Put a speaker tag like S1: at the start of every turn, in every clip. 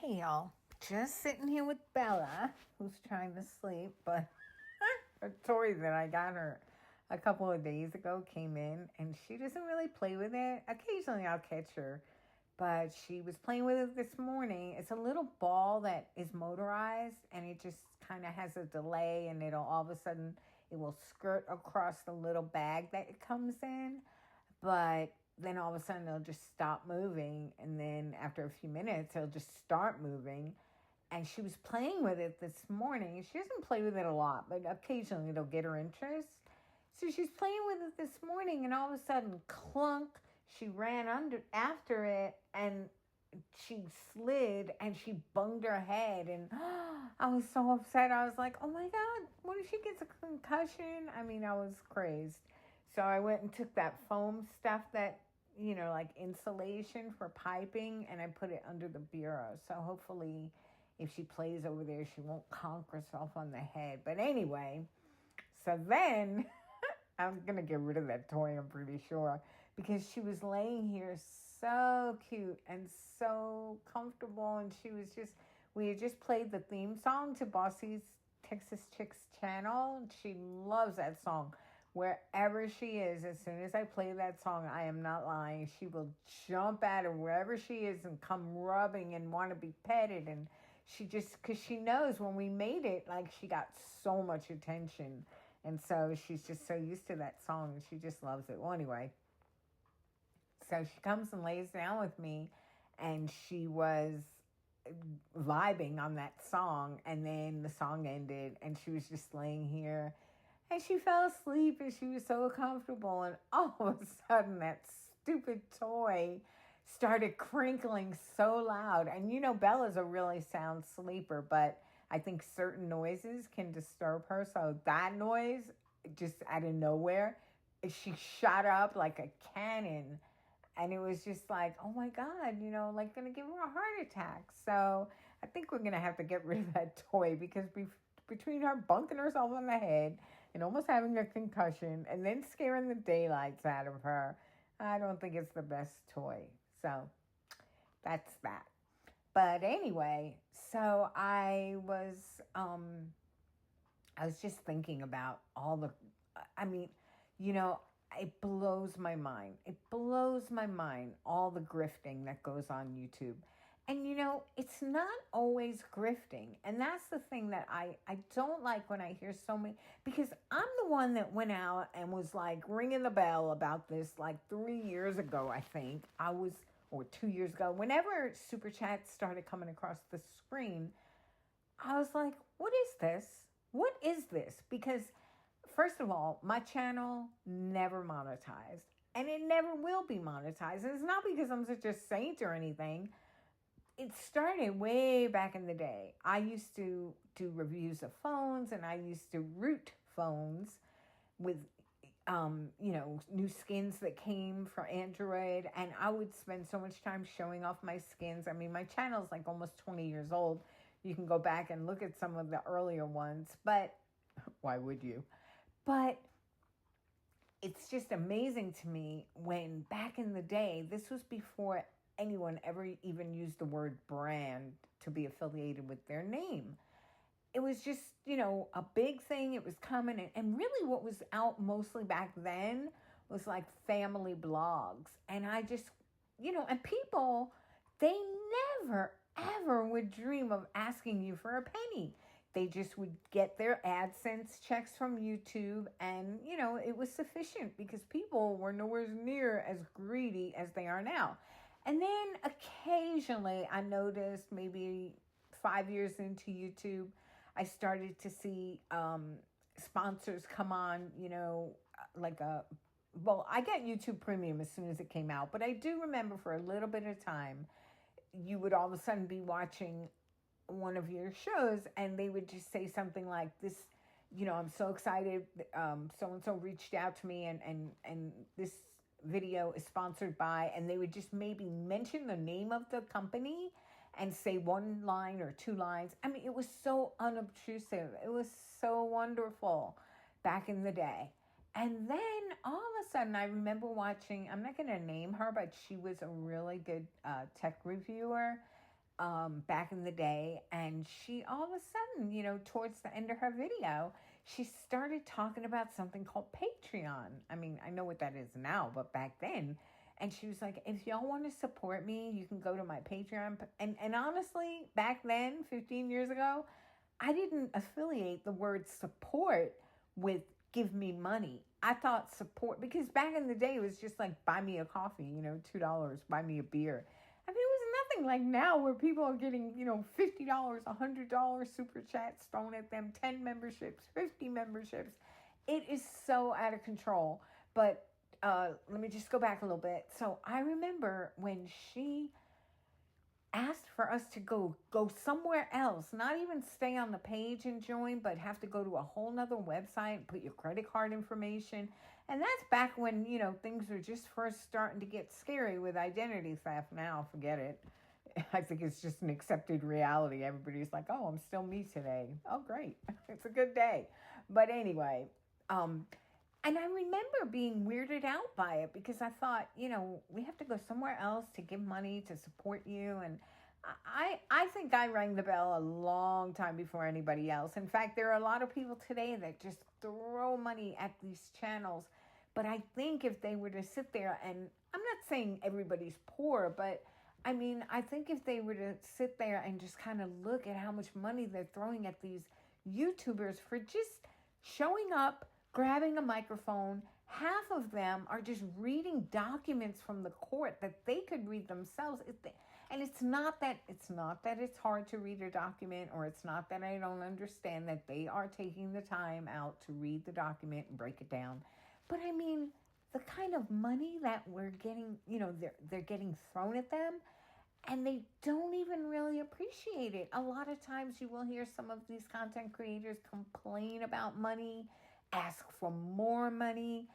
S1: Hey y'all, just sitting here with Bella, who's trying to sleep, but a toy that I got her a couple of days ago came in and she doesn't really play with it. Occasionally I'll catch her, but she was playing with it this morning. It's a little ball that is motorized and it just kind of has a delay and it'll all of a sudden it will skirt across the little bag that it comes in, but then all of a sudden it'll just stop moving, and then after a few minutes it'll just start moving. And she was playing with it this morning. She doesn't play with it a lot, but occasionally it'll get her interest. So she's playing with it this morning, and all of a sudden, clunk, she ran under after it, and she slid, and she bunged her head, and I was so upset. I was like, oh my God, what if she gets a concussion? I mean, I was crazed. So I went and took that foam stuff that, like insulation for piping, and I put it under the bureau. So hopefully if she plays over there, she won't conk herself on the head. But anyway, so then I'm going to get rid of that toy, I'm pretty sure, because she was laying here so cute and so comfortable. And we had just played the theme song to Bossy's Texas Chicks channel. She loves that song. Wherever she is, as soon as I play that song, I am not lying, she will jump at her wherever she is and come rubbing and want to be petted. And because she knows when we made it, like, she got so much attention. And so she's just so used to that song and she just loves it. Well, anyway, so she comes and lays down with me and she was vibing on that song. And then the song ended and she was just laying here. And she fell asleep and she was so comfortable. And all of a sudden, that stupid toy started crinkling so loud. And Bella's a really sound sleeper, but I think certain noises can disturb her. So that noise, just out of nowhere, she shot up like a cannon. And it was just like, oh my God, like going to give her a heart attack. So I think we're going to have to get rid of that toy because between her bunking herself on the head and almost having a concussion and then scaring the daylights out of her, I don't think it's the best toy. So that's that. But anyway, so I was just thinking about it blows my mind. It blows my mind, all the grifting that goes on YouTube. And, it's not always grifting. And that's the thing that I don't like when I hear so many, because I'm the one that went out and was like ringing the bell about this like 3 years ago, I think. Or 2 years ago, whenever Super Chats started coming across the screen, I was like, what is this? What is this? Because first of all, my channel never monetized and it never will be monetized. And it's not because I'm such a saint or anything. It started way back in the day. I used to do reviews of phones and I used to root phones with, new skins that came for Android. And I would spend so much time showing off my skins. I mean, my channel's like almost 20 years old. You can go back and look at some of the earlier ones, but why would you? But it's just amazing to me when back in the day, this was before anyone ever even used the word brand to be affiliated with their name. It was just, a big thing. It was coming. And really what was out mostly back then was like family blogs. And I just, and people, they never, ever would dream of asking you for a penny. They just would get their AdSense checks from YouTube and, it was sufficient because people were nowhere near as greedy as they are now. And then occasionally I noticed maybe 5 years into YouTube, I started to see sponsors come on, I got YouTube Premium as soon as it came out. But I do remember for a little bit of time, you would all of a sudden be watching one of your shows and they would just say something like this, I'm so excited. So-and-so reached out to me and this video is sponsored by, and they would just maybe mention the name of the company and say one line or two lines. I mean, it was so unobtrusive. It was so wonderful back in the day. And then all of a sudden I remember watching, I'm not going to name her, but she was a really good tech reviewer. back in the day, and she all of a sudden, towards the end of her video, she started talking about something called Patreon. I mean, I know what that is now, but back then, and she was like, if y'all want to support me, you can go to my Patreon. And honestly, back then, 15 years ago, I didn't affiliate the word support with give me money. I thought support, because back in the day, it was just like buy me a coffee, $2, buy me a beer. I mean, it was nothing like now where people are getting, $50, $100 super chats thrown at them, 10 memberships, 50 memberships. It is so out of control. But let me just go back a little bit. So I remember when she asked for us to go somewhere else, not even stay on the page and join, but have to go to a whole nother website, put your credit card information. And that's back when, things were just first starting to get scary with identity theft. Now, forget it. I think it's just an accepted reality. Everybody's like, oh, I'm still me today. Oh, great. It's a good day. But anyway, and I remember being weirded out by it because I thought, we have to go somewhere else to give money to support you. And I think I rang the bell a long time before anybody else. In fact, there are a lot of people today that just throw money at these channels. But I think if they were to sit there, and I'm not saying everybody's poor, but I mean, I think if they were to sit there and just kind of look at how much money they're throwing at these YouTubers for just showing up, grabbing a microphone, half of them are just reading documents from the court that they could read themselves. And it's not that it's hard to read a document, or it's not that I don't understand that they are taking the time out to read the document and break it down. But I mean, the kind of money that we're getting, they're getting thrown at them, and they don't even really appreciate it. A lot of times you will hear some of these content creators complain about money, ask for more money.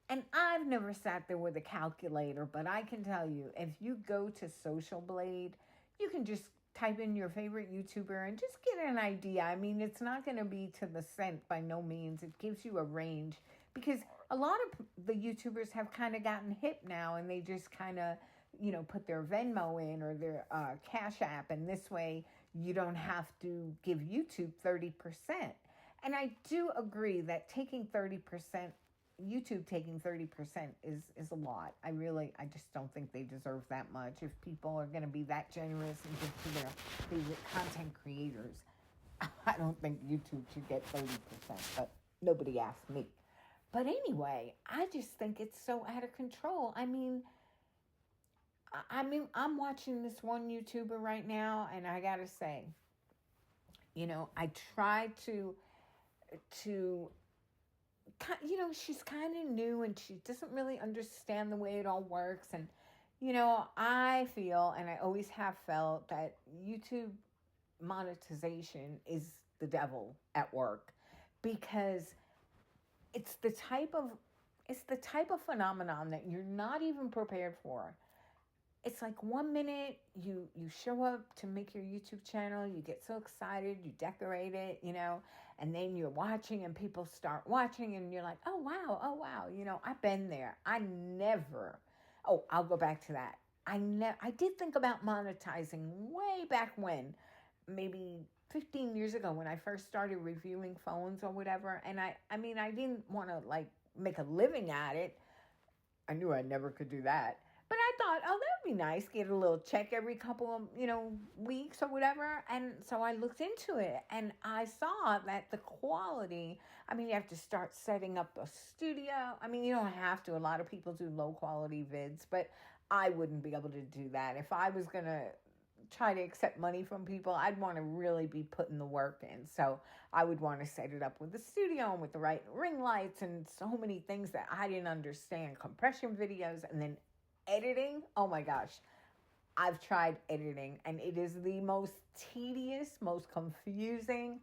S1: And I've never sat there with a calculator, but I can tell you, if you go to Social Blade, you can just type in your favorite YouTuber and just get an idea. I mean, it's not going to be to the cent by no means. It gives you a range, because a lot of the YouTubers have kind of gotten hip now, and they just kind of, put their Venmo in, or their Cash App, and this way you don't have to give YouTube 30%. And I do agree that taking 30%, YouTube taking 30% is a lot. I just don't think they deserve that much. If people are going to be that generous and give to their favorite content creators, I don't think YouTube should get 30%, but nobody asked me. But anyway, I just think it's so out of control. I mean, I'm watching this one YouTuber right now, and I gotta say, I try to, she's kind of new, and she doesn't really understand the way it all works. And, I feel, and I always have felt, that YouTube monetization is the devil at work, because it's the type of phenomenon that you're not even prepared for. It's like 1 minute you show up to make your YouTube channel, you get so excited, you decorate it, and then you're watching and people start watching and you're like, oh wow, I've been there. I'll go back to that. I did think about monetizing way back when, maybe 15 years ago, when I first started reviewing phones or whatever. And I didn't want to make a living at it. I knew I never could do that. But I thought, oh, that would be nice, get a little check every couple of, weeks or whatever. And so I looked into it, and I saw that the quality, you have to start setting up a studio. You don't have to. A lot of people do low quality vids, but I wouldn't be able to do that. If I was going to try to accept money from people, I'd want to really be putting the work in. So I would want to set it up with the studio and with the right ring lights and so many things that I didn't understand. Compression videos, and then editing. Oh my gosh. I've tried editing, and it is the most tedious, most confusing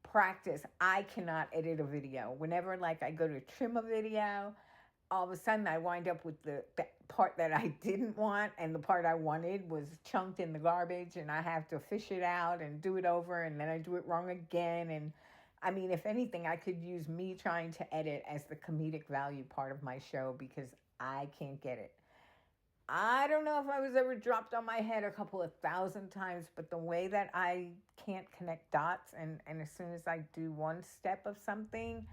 S1: practice. I cannot edit a video. Whenever I go to trim a video, all of a sudden I wind up with the part that I didn't want, and the part I wanted was chunked in the garbage, and I have to fish it out and do it over, and then I do it wrong again. And if anything, I could use me trying to edit as the comedic value part of my show, because I can't get it. I don't know if I was ever dropped on my head a couple of thousand times, but the way that I can't connect dots, and as soon as I do one step of something,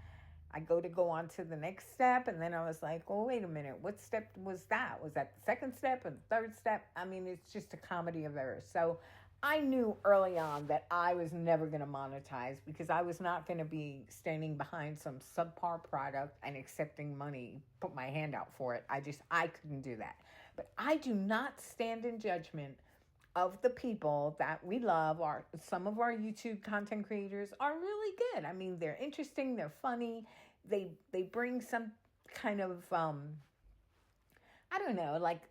S1: I go on to the next step, and then I was like, oh, wait a minute, what step was that? Was that the second step or the third step? I mean, it's just a comedy of errors. So I knew early on that I was never going to monetize because I was not going to be standing behind some subpar product and accepting money, put my hand out for it. I couldn't do that. But I do not stand in judgment of the people that we love. Some of our YouTube content creators are really good. I mean, they're interesting, they're funny, they bring some kind of I don't know, like,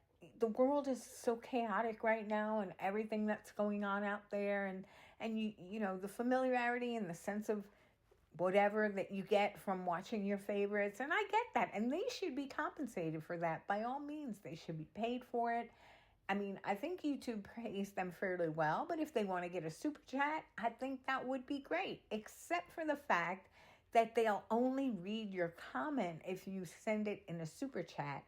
S1: the world is so chaotic right now, and everything that's going on out there, and you know, the familiarity and the sense of whatever that you get from watching your favorites, and I get that, and they should be compensated for that. By all means, they should be paid for it. I mean, I think YouTube pays them fairly well, but if they want to get a super chat, I think that would be great, except for the fact that they'll only read your comment if you send it in a super chat.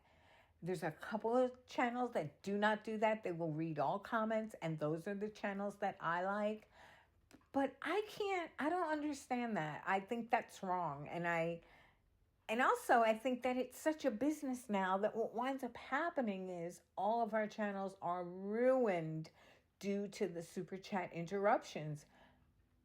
S1: There's a couple of channels that do not do that. They will read all comments, and those are the channels that I like. But I don't understand that. I think that's wrong. And also, I think that it's such a business now that what winds up happening is all of our channels are ruined due to the super chat interruptions.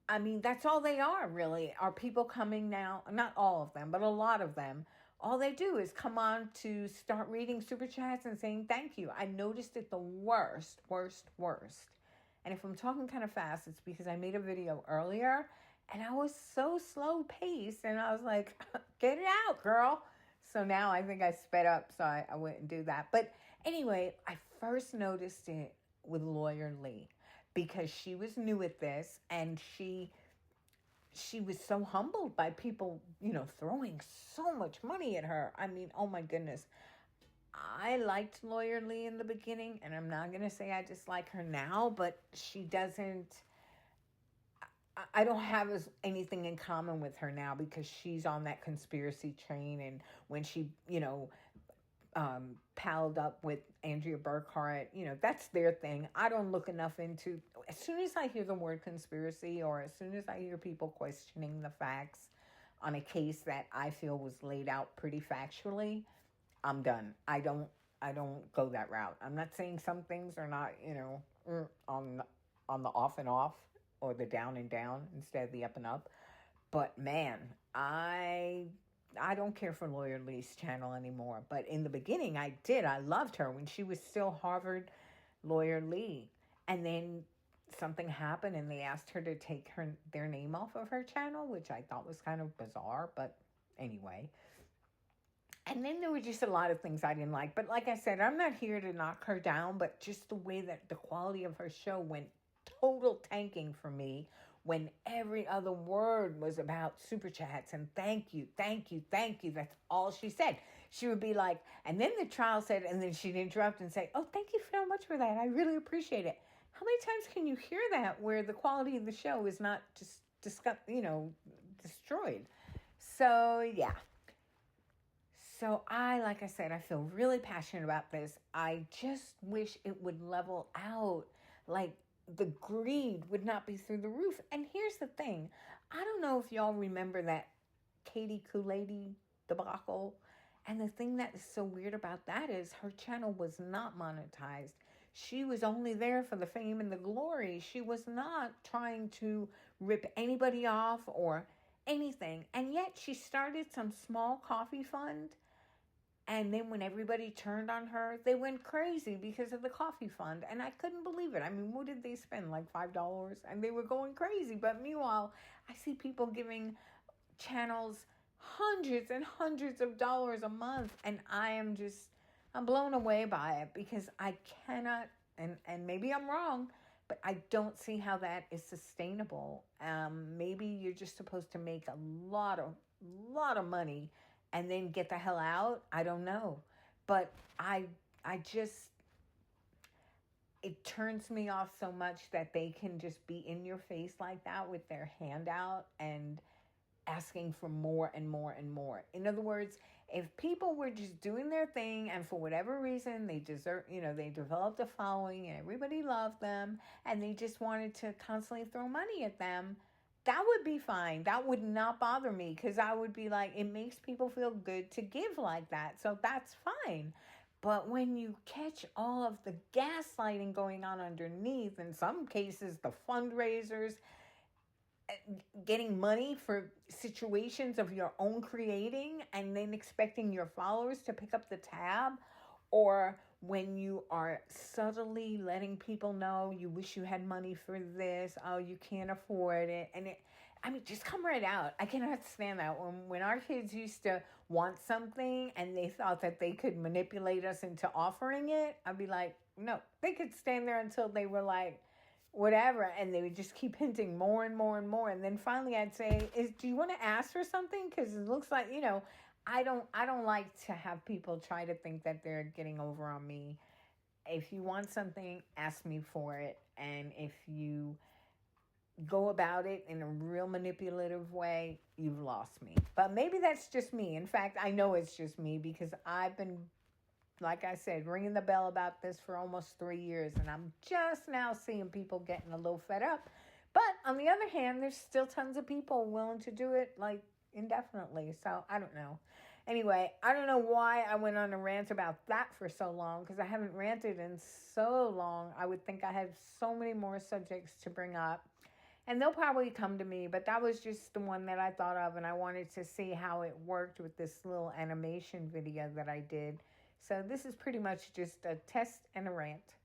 S1: I mean, that's all they are, really. Are people coming now? Not all of them, but a lot of them. All they do is come on to start reading super chats and saying thank you. I noticed it the worst. And if I'm talking kind of fast, it's because I made a video earlier and I was so slow paced, and I was like, get it out, girl. So now I think I sped up, so I wouldn't do that. But anyway, I first noticed it with Lawyer Lee because she was new at this, and she was so humbled by people, you know, throwing so much money at her. I mean, oh my goodness. I liked Lawyer Lee in the beginning, and I'm not going to say I dislike her now, but she doesn't, I don't have anything in common with her now because she's on that conspiracy train. And when she, you know, palled up with Andrea Burkhart, you know, that's their thing. I don't look enough into, as soon as I hear the word conspiracy, or as soon as I hear people questioning the facts on a case that I feel was laid out pretty factually, I'm done. I don't go that route. I'm not saying some things are not, you know, on the off and off, or the down and down instead of the up and up. But man, I don't care for Lawyer Lee's channel anymore. But in the beginning, I did. I loved her when she was still Harvard Lawyer Lee. And then something happened, and they asked her to take their name off of her channel, which I thought was kind of bizarre. But anyway. And then there were just a lot of things I didn't like. But like I said, I'm not here to knock her down, but just the way that the quality of her show went total tanking for me when every other word was about super chats and thank you. That's all she said. She would be like, and then the trial said, and then she'd interrupt and say, oh, thank you so much for that. I really appreciate it. How many times can you hear that where the quality of the show is not just destroyed? So, yeah. So like I said, I feel really passionate about this. I just wish it would level out. Like, the greed would not be through the roof. And here's the thing. I don't know if y'all remember that Katie Kool-Aid debacle. And the thing that is so weird about that is her channel was not monetized. She was only there for the fame and the glory. She was not trying to rip anybody off or anything. And yet she started some small coffee fund. And then when everybody turned on her, they went crazy because of the coffee fund. And I couldn't believe it. I mean, what did they spend? Like $5? And they were going crazy. But meanwhile, I see people giving channels hundreds and hundreds of dollars a month. And I'm blown away by it because I cannot, and maybe I'm wrong, but I don't see how that is sustainable. Maybe you're just supposed to make a lot of money and then get the hell out. I don't know. But it turns me off so much that they can just be in your face like that with their hand out and asking for more and more and more. In other words, if people were just doing their thing and for whatever reason they deserve, they developed a following and everybody loved them and they just wanted to constantly throw money at them, that would be fine. That would not bother me because I would be like, it makes people feel good to give like that. So that's fine. But when you catch all of the gaslighting going on underneath, in some cases, the fundraisers, getting money for situations of your own creating and then expecting your followers to pick up the tab, or when you are subtly letting people know you wish you had money for this, oh, you can't afford it. And just come right out. I cannot stand that. When our kids used to want something and they thought that they could manipulate us into offering it, I'd be like, no, they could stand there until they were like, whatever, and they would just keep hinting more and more and more, and then finally I'd say, do you want to ask for something? Because it looks like, I don't like to have people try to think that they're getting over on me. If you want something, ask me for it. And if you go about it in a real manipulative way, you've lost me. But maybe that's just me. In fact, I know it's just me because I've been, like I said, ringing the bell about this for almost 3 years, and I'm just now seeing people getting a little fed up. But on the other hand, there's still tons of people willing to do it like indefinitely. So I don't know. Anyway, I don't know why I went on a rant about that for so long, because I haven't ranted in so long. I would think I have so many more subjects to bring up, and they'll probably come to me, but that was just the one that I thought of, and I wanted to see how it worked with this little animation video that I did. So this is pretty much just a test and a rant.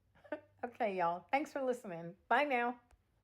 S1: Okay, y'all. Thanks for listening. Bye now.